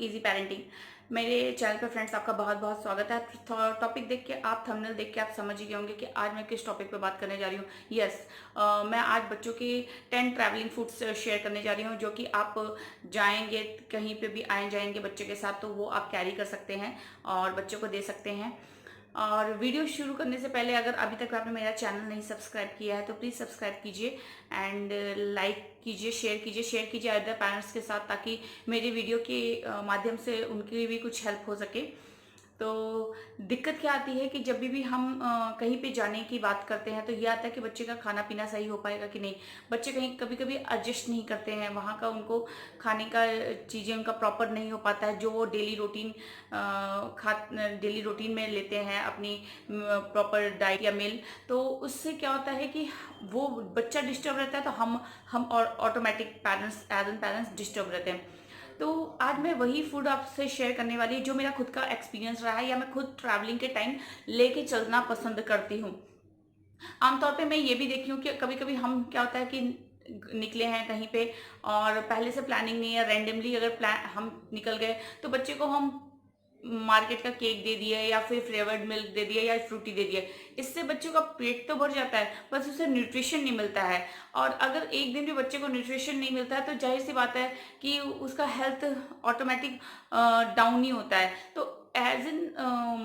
Easy parenting. मेरे channel पे friends आपका बहुत बहुत स्वागत है। टॉपिक देख के आप थंबनेल देख के आप समझ ही गए होंगे कि आज मैं किस टॉपिक पे बात करने जा रही हूँ। यस, मैं आज बच्चों के 10 ट्रैवलिंग फूड्स शेयर करने जा रही हूँ, जो कि आप जाएंगे कहीं पे भी आए जाएंगे बच्चे के साथ तो वो आप कैरी कर सकते हैं और बच्चों को दे सकते हैं। और वीडियो शुरू करने से पहले अगर अभी तक आपने मेरा चैनल नहीं सब्सक्राइब किया है तो प्लीज़ सब्सक्राइब कीजिए एंड लाइक कीजिए, शेयर कीजिए अदर पेरेंट्स के साथ, ताकि मेरी वीडियो के माध्यम से उनकी भी कुछ हेल्प हो सके। तो दिक्कत क्या आती है कि जब भी हम कहीं पे जाने की बात करते हैं तो ये आता है कि बच्चे का खाना पीना सही हो पाएगा कि नहीं। बच्चे कहीं कभी कभी एडजस्ट नहीं करते हैं, वहाँ का उनको खाने का चीज़ें उनका प्रॉपर नहीं हो पाता है जो वो डेली रूटीन में लेते हैं अपनी प्रॉपर डाइट या मील। तो उससे क्या होता है कि वो बच्चा डिस्टर्ब रहता है, तो हम और automatic parents as an parents disturb रहते हैं। तो आज मैं वही फूड आपसे शेयर करने वाली जो मेरा खुद का एक्सपीरियंस रहा है या मैं खुद ट्रैवलिंग के टाइम लेके चलना पसंद करती हूँ। आमतौर पे मैं ये भी देखी हूँ कि कभी कभी हम क्या होता है कि निकले हैं कहीं पे और पहले से प्लानिंग नहीं है, रैंडमली अगर प्लान हम निकल गए तो बच्चे को हम मार्केट का केक दे दिया या फिर फ्लेवर्ड मिल्क दे दिया या फ्रूटी दे दिया। इससे बच्चों का पेट तो भर जाता है, बस उसे न्यूट्रिशन नहीं मिलता है। और अगर एक दिन भी बच्चे को न्यूट्रिशन नहीं मिलता है तो जाहिर सी बात है कि उसका हेल्थ ऑटोमेटिक डाउन ही होता है। तो एज एन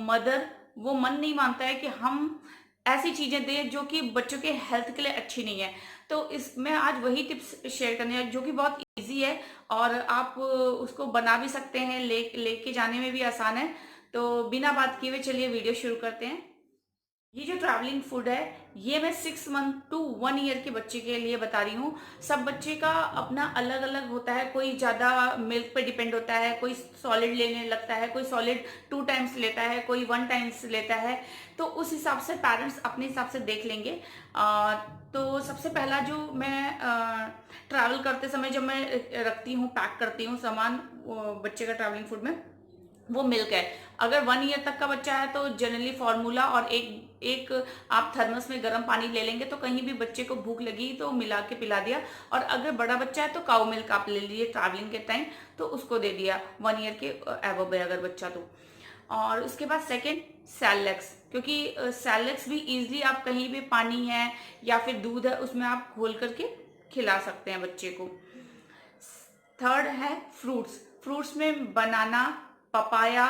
मदर वो मन नहीं मानता है कि हम ऐसी चीजें दें जो कि बच्चों के हेल्थ के लिए अच्छी नहीं है। तो इस मैं आज वही टिप्स शेयर करने जो कि बहुत इजी है और आप उसको बना भी सकते हैं, लेके जाने में भी आसान है। तो बिना बात किए हुए चलिए वीडियो शुरू करते हैं। ये जो ट्रैवलिंग फूड है ये मैं 6 मंथ टू 1 ईयर के बच्चे के लिए बता रही हूँ। सब बच्चे का अपना अलग अलग होता है, कोई ज्यादा मिल्क पे डिपेंड होता है, कोई सॉलिड लेने लगता है, कोई सॉलिड 2 टाइम्स लेता है, कोई 1 टाइम्स लेता है। तो उस हिसाब से पेरेंट्स अपने हिसाब से देख लेंगे। तो सबसे पहला जो मैं ट्रैवल करते समय जब मैं रखती हूँ, पैक करती हूँ सामान बच्चे का ट्रैवलिंग फूड में, वो मिल्क है। अगर 1 ईयर तक का बच्चा है तो जनरली फॉर्मूला और एक एक आप थर्मस में गर्म पानी ले लेंगे, तो कहीं भी बच्चे को भूख लगी तो मिला के पिला दिया। और अगर बड़ा बच्चा है तो काउ मिल्क आप ले लीजिए ट्रैवलिंग के टाइम, तो उसको दे दिया 1 ईयर के एबव है अगर बच्चा तो। और उसके बाद सेकेंड, सैलेक्स, क्योंकि सैलेक्स भी इजीली आप कहीं भी पानी है या फिर दूध है उसमें आप घोल करके खिला सकते हैं बच्चे को। थर्ड है फ्रूट्स। फ्रूट्स में बनाना, पपाया,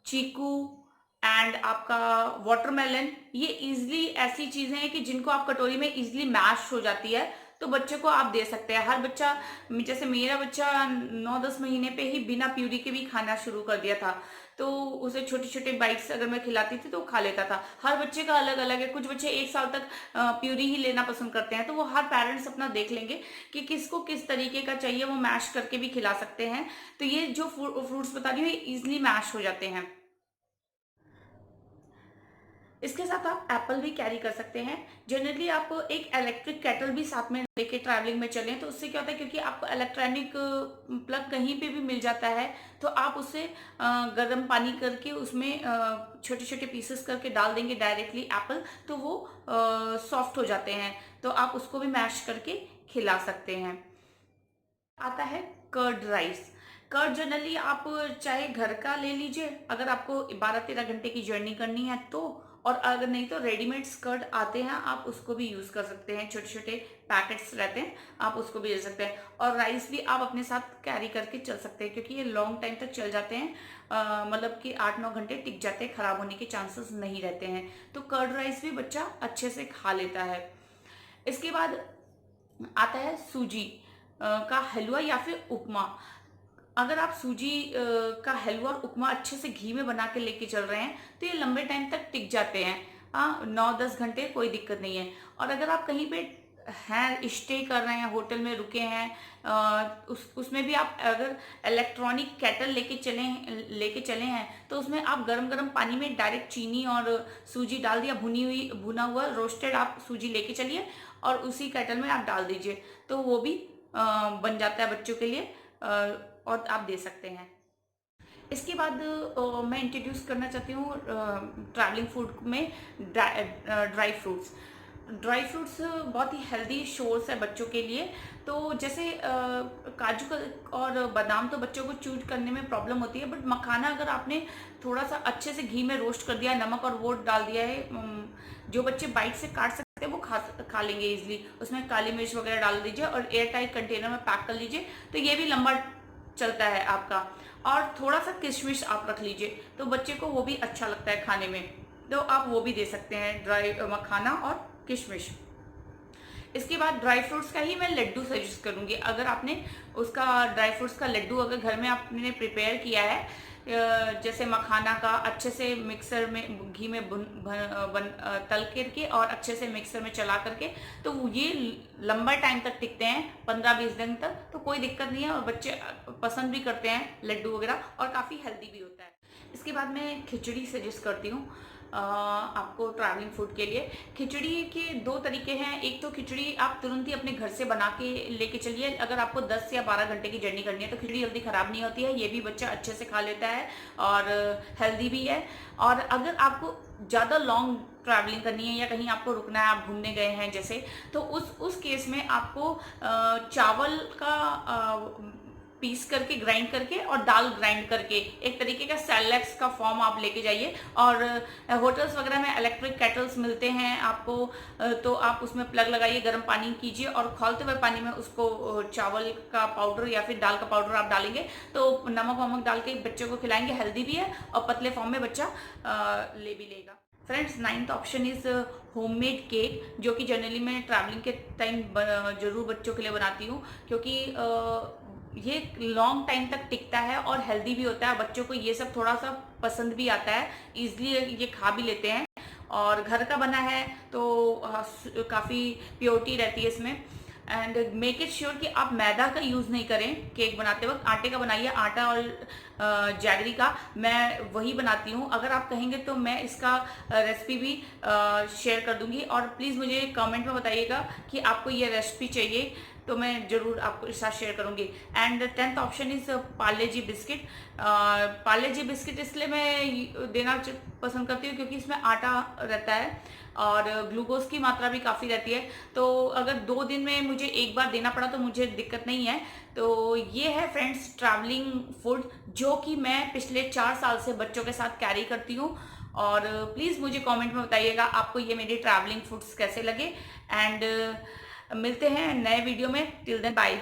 चीकू एंड आपका वाटरमेलन, ये इजिली ऐसी चीजें हैं कि जिनको आप कटोरी में इजिली मैश हो जाती है, तो बच्चे को आप दे सकते हैं। हर बच्चा, जैसे मेरा बच्चा 9-10 महीने पे ही बिना प्यूरी के भी खाना शुरू कर दिया था, तो उसे छोटे छोटे बाइट्स अगर मैं खिलाती थी तो वो खा लेता था। हर बच्चे का अलग अलग है, कुछ बच्चे 1 साल तक प्यूरी ही लेना पसंद करते हैं, तो वो हर पेरेंट्स अपना देख लेंगे कि किसको किस तरीके का चाहिए, वो मैश करके भी खिला सकते हैं। तो ये जो फ्रूट्स बता रही हूँ ये इजिली मैश हो जाते हैं। इसके साथ आप एप्पल भी कैरी कर सकते हैं। जनरली आप एक इलेक्ट्रिक केटल भी साथ में लेके ट्रैवलिंग में चलें, तो उससे क्या होता है, क्योंकि आपको इलेक्ट्रॉनिक प्लग कहीं पे भी मिल जाता है, तो आप उससे गर्म पानी करके उसमें छोटे छोटे पीसेस करके डाल देंगे डायरेक्टली एप्पल, तो वो सॉफ्ट हो जाते हैं, तो आप उसको भी मैश करके खिला सकते हैं। आता है कर्ड राइस। कर्ड जनरली आप चाहे घर का ले लीजिए अगर आपको 12-13 घंटे की जर्नी करनी है तो, और अगर नहीं तो रेडीमेड कर्ड आते हैं आप उसको भी यूज कर सकते हैं, छोटे छोटे पैकेट्स रहते हैं आप उसको भी ले सकते हैं। और राइस भी आप अपने साथ कैरी करके चल सकते हैं, क्योंकि ये लॉन्ग टाइम तक चल जाते हैं, मतलब कि 8-9 घंटे टिक जाते हैं, खराब होने के चांसेस नहीं रहते हैं। तो कर्ड राइस भी बच्चा अच्छे से खा लेता है। इसके बाद आता है सूजी का हलवा या फिर उपमा। अगर आप सूजी का हलवा और उपमा अच्छे से घी में बना के लेके चल रहे हैं तो ये लंबे टाइम तक टिक जाते हैं, 9-10 घंटे कोई दिक्कत नहीं है। और अगर आप कहीं पे हैं, स्टे कर रहे हैं, होटल में रुके हैं, उसमें भी आप अगर इलेक्ट्रॉनिक केटल लेके चले हैं तो उसमें आप गरम गरम पानी में डायरेक्ट चीनी और सूजी डाल दिया, भुना हुआ रोस्टेड आप सूजी लेके चलिए और उसी केटल में आप डाल दीजिए, तो वो भी बन जाता है बच्चों के लिए, और आप दे सकते हैं। इसके बाद मैं इंट्रोड्यूस करना चाहती हूँ ट्रैवलिंग फूड में ड्राई फ्रूट्स। ड्राई फ्रूट्स बहुत ही हेल्दी सोर्स है बच्चों के लिए। तो जैसे काजू और बादाम तो बच्चों को चूज करने में प्रॉब्लम होती है, बट मखाना अगर आपने थोड़ा सा अच्छे से घी में रोस्ट कर दिया है, नमक और वो डाल दिया है, जो बच्चे बाइट से काट सकते हैं वो खा लेंगे इजिली। उसमें काली मिर्च वगैरह डाल दीजिए और एयर टाइट कंटेनर में पैक कर लीजिए, तो ये भी लंबा चलता है आपका। और थोड़ा सा किशमिश आप रख लीजिए, तो बच्चे को वो भी अच्छा लगता है खाने में, तो आप वो भी दे सकते हैं, ड्राई मखाना और किशमिश। इसके बाद ड्राई फ्रूट्स का ही मैं लड्डू सजेस्ट करूंगी। अगर आपने उसका ड्राई फ्रूट्स का लड्डू अगर घर में आपने प्रिपेयर किया है, जैसे मखाना का अच्छे से मिक्सर में घी में तल करके और अच्छे से मिक्सर में चला करके, तो ये लंबा टाइम तक टिकते हैं, 15-20 दिन तक, तो कोई दिक्कत नहीं है और बच्चे पसंद भी करते हैं लड्डू वगैरह, और काफ़ी हेल्दी भी होता है। इसके बाद मैं खिचड़ी सजेस्ट करती हूँ आपको ट्रैवलिंग फूड के लिए। खिचड़ी के दो तरीके हैं। एक तो खिचड़ी आप तुरंत ही अपने घर से बना के लेके चलिए। अगर आपको 10 या 12 घंटे की जर्नी करनी है तो खिचड़ी जल्दी ख़राब नहीं होती है, ये भी बच्चा अच्छे से खा लेता है और हेल्दी भी है। और अगर आपको ज़्यादा लॉन्ग ट्रैवलिंग करनी है या कहीं आपको रुकना है, आप घूमने गए हैं जैसे, तो उस केस में आपको चावल का पीस करके ग्राइंड करके और दाल ग्राइंड करके एक तरीके का सेरेलैक्स का फॉर्म आप लेके जाइए। और होटल्स वगैरह में इलेक्ट्रिक केटल्स मिलते हैं आपको, तो आप उसमें प्लग लगाइए, गर्म पानी कीजिए और खौलते हुए पानी में उसको चावल का पाउडर या फिर दाल का पाउडर आप डालेंगे, तो नमक वमक डाल के बच्चों को खिलाएंगे, हेल्दी भी है और पतले फॉर्म में बच्चा ले भी लेगा। Friends, 9th option is homemade cake, जो कि जनरली मैं ट्रैवलिंग के टाइम जरूर बच्चों के लिए बनाती हूँ, क्योंकि ये लॉन्ग टाइम तक टिकता है और हेल्दी भी होता है। बच्चों को ये सब थोड़ा सा पसंद भी आता है, इजली ये खा भी लेते हैं, और घर का बना है तो काफ़ी प्योरिटी रहती है इसमें। एंड मेक इट श्योर कि आप मैदा का यूज़ नहीं करें केक बनाते वक्त, आटे का बनाइए। आटा और जैगरी का मैं वही बनाती हूँ। अगर आप कहेंगे तो मैं इसका रेसिपी भी शेयर कर दूंगी, और प्लीज़ मुझे कमेंट में बताइएगा कि आपको ये रेसिपी चाहिए, तो मैं ज़रूर आपको इस साथ शेयर करूंगी। And 10th option is Parle ji biscuit. Parle ji biscuit इसलिए मैं देना पसंद करती हूँ क्योंकि इसमें आटा रहता है और ग्लूकोज की मात्रा भी काफ़ी रहती है, तो अगर 2 दिन में मुझे एक बार देना पड़ा तो मुझे दिक्कत नहीं है। तो ये है फ्रेंड्स ट्रैवलिंग फूड, जो कि मैं पिछले 4 साल से बच्चों के साथ कैरी करती हूँ। और प्लीज़ मुझे कमेंट में बताइएगा आपको ये मेरे ट्रैवलिंग फूड्स कैसे लगे। एंड मिलते हैं नए वीडियो में। Till then bye.